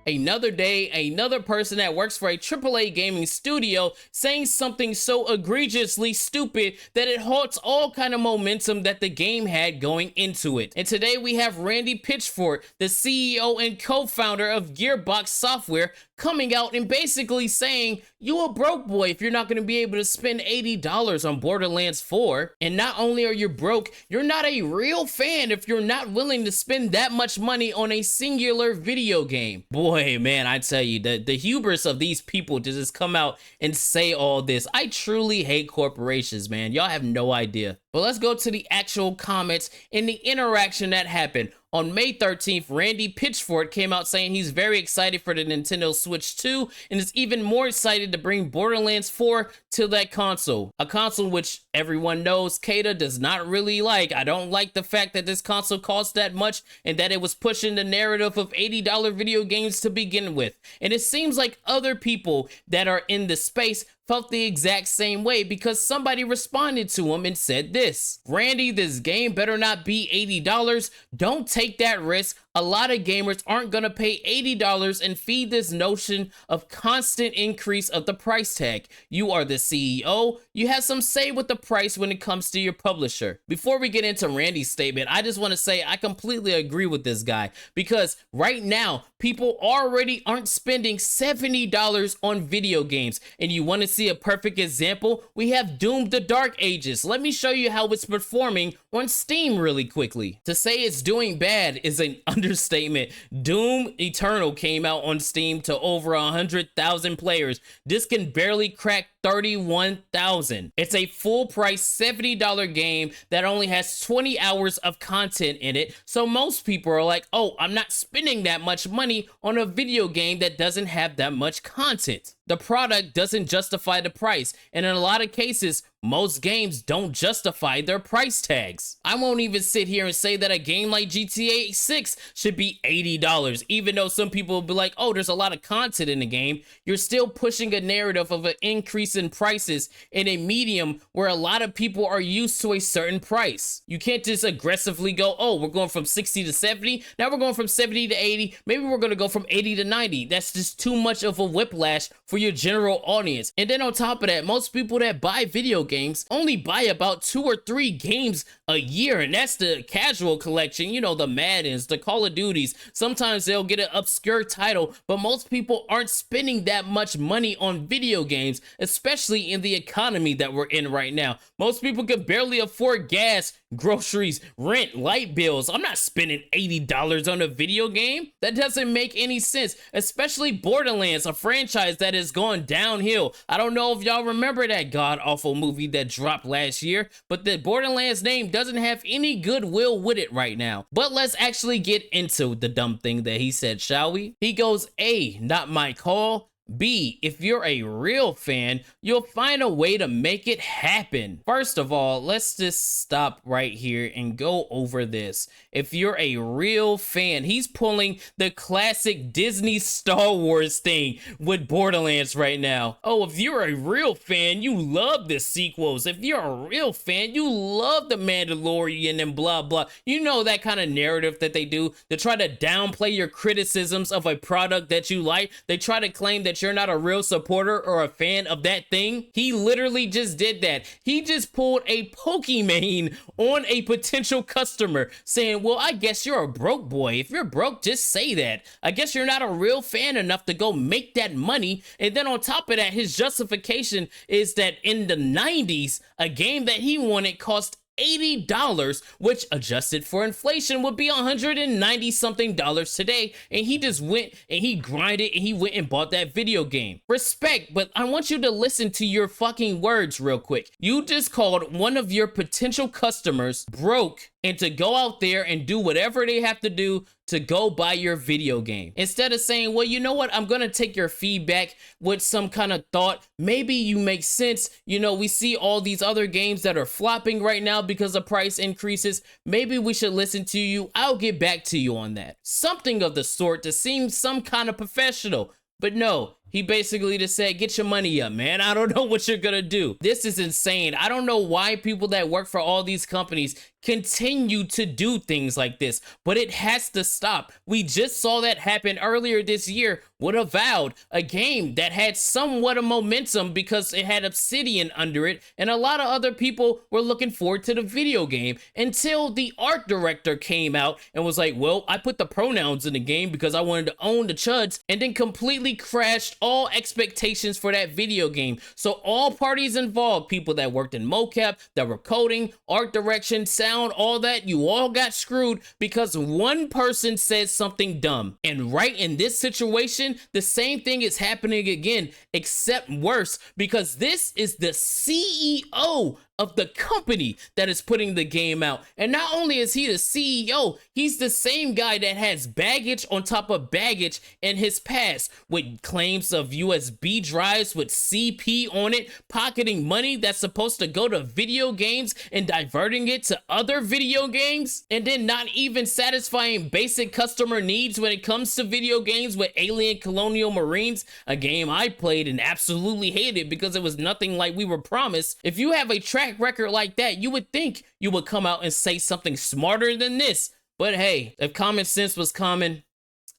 Another day, another person that works for a AAA gaming studio saying something so egregiously stupid that it halts all kind of momentum that the game had going into it. And today we have Randy Pitchford, the CEO and co-founder of Gearbox Software, coming out and basically saying, you a broke boy if you're not going to be able to spend $80 on Borderlands 4. And not only are you broke, you're not a real fan if you're not willing to spend that much money on a singular video game. Boy, man, I tell you, the hubris of these people to just come out and say all this. I truly hate corporations, man. Y'all have no idea. But let's go to the actual comments and the interaction that happened. On May 13th, Randy Pitchford came out saying he's very excited for the Nintendo Switch 2 and is even more excited to bring Borderlands 4 to that console. A console which everyone knows Kata does not really like. I don't like the fact that this console cost that much and that it was pushing the narrative of $80 video games to begin with. And it seems like other people that are in the space felt the exact same way because somebody responded to him and said this: Randy, this game better not be $80. Don't take that risk. A lot of gamers aren't gonna pay $80 and feed this notion of constant increase of the price tag. You are the CEO. You have some say with the price when it comes to your publisher. Before we get into Randy's statement, I just want to say I completely agree with this guy because right now people already aren't spending $70 on video games. And you want to see a perfect example? We have Doom the Dark Ages. Let me show you how it's performing on Steam really quickly. To say it's doing bad is an understatement. Doom Eternal came out on Steam to over 100,000 players. This can barely crack 31,000. It's a full price $70 game that only has 20 hours of content in it. So most people are like, oh, I'm not spending that much money on a video game that doesn't have that much content. The product doesn't justify the price, and in a lot of cases, most games don't justify their price tags. I won't even sit here and say that a game like GTA 6 should be $80, even though some people will be like, oh, there's a lot of content in the game. You're still pushing a narrative of an increase in prices in a medium where a lot of people are used to a certain price. You can't just aggressively go, oh, we're going from 60 to 70, now we're going from 70 to 80, maybe we're going to go from 80 to 90. That's just too much of a whiplash for your general audience. And then on top of that, most people that buy video games only buy about 2 or 3 games a year, and that's the casual collection, you know, the Maddens, the Call of Duties. Sometimes they'll get an obscure title, but most people aren't spending that much money on video games, especially in the economy that we're in right now. Most people can barely afford gas, groceries, rent, light bills. I'm not spending $80 on a video game. That doesn't make any sense, especially Borderlands, a franchise that has gone downhill. I don't know if y'all remember that god-awful movie that dropped last year, but the Borderlands name doesn't have any goodwill with it right now. But let's actually get into the dumb thing that he said, shall we? He goes, A, not my call. B, if you're a real fan, you'll find a way to make it happen. First of all, let's just stop right here and go over this. If you're a real fan, he's pulling the classic Disney Star Wars thing with Borderlands right now. Oh, if you're a real fan, you love the sequels. If you're a real fan, you love the Mandalorian and blah, blah. You know that kind of narrative that they do to try to downplay your criticisms of a product that you like. They try to claim that you're not a real supporter or a fan of that thing. He literally just did that. He just pulled a Pokemon on a potential customer saying, well, I guess you're a broke boy. If you're broke, just say that. I guess you're not a real fan enough to go make that money. And then on top of that, his justification is that in the 90s, a game that he wanted cost $80, which adjusted for inflation would be $190 something today, and he just went and he grinded and he went and bought that video game. Respect, but I want you to listen to your fucking words real quick. You just called one of your potential customers broke and to go out there and do whatever they have to do to go buy your video game. Instead of saying, well, you know what, I'm gonna take your feedback with some kind of thought. Maybe you make sense. You know, we see all these other games that are flopping right now because of price increases. Maybe we should listen to you. I'll get back to you on that. Something of the sort to seem some kind of professional. But no, he basically just said, get your money up, man. I don't know what you're gonna do. This is insane. I don't know why people that work for all these companies continue to do things like this, but it has to stop. We just saw that happen earlier this year with Avowed, a game that had somewhat of momentum because it had Obsidian under it, and a lot of other people were looking forward to the video game until the art director came out and was like, well, I put the pronouns in the game because I wanted to own the chuds, and then completely crashed all expectations for that video game. So all parties involved, people that worked in mocap, that were coding, art direction, sound, all that, you all got screwed because one person said something dumb. And right in this situation, the same thing is happening again, except worse, because this is the CEO of the company that is putting the game out. And not only is he the CEO, he's the same guy that has baggage on top of baggage in his past, with claims of USB drives with CP on it, pocketing money that's supposed to go to video games and diverting it to other video games, and then not even satisfying basic customer needs when it comes to video games with Alien Colonial Marines, a game I played and absolutely hated because it was nothing like we were promised. If you have a track record like that, you would think you would come out and say something smarter than this. But hey, if common sense was common,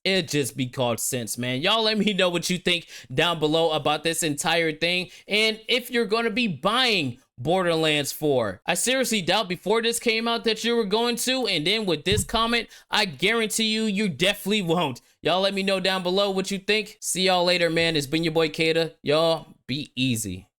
it'd just be called sense, man. Y'all let me know what you think down below about this entire thing, and if you're going to be buying Borderlands 4. I seriously doubt before this came out that you were going to, and then with this comment, I guarantee you definitely won't. Y'all let me know down below what you think. See y'all later, man. It's been your boy Kata. Y'all be easy.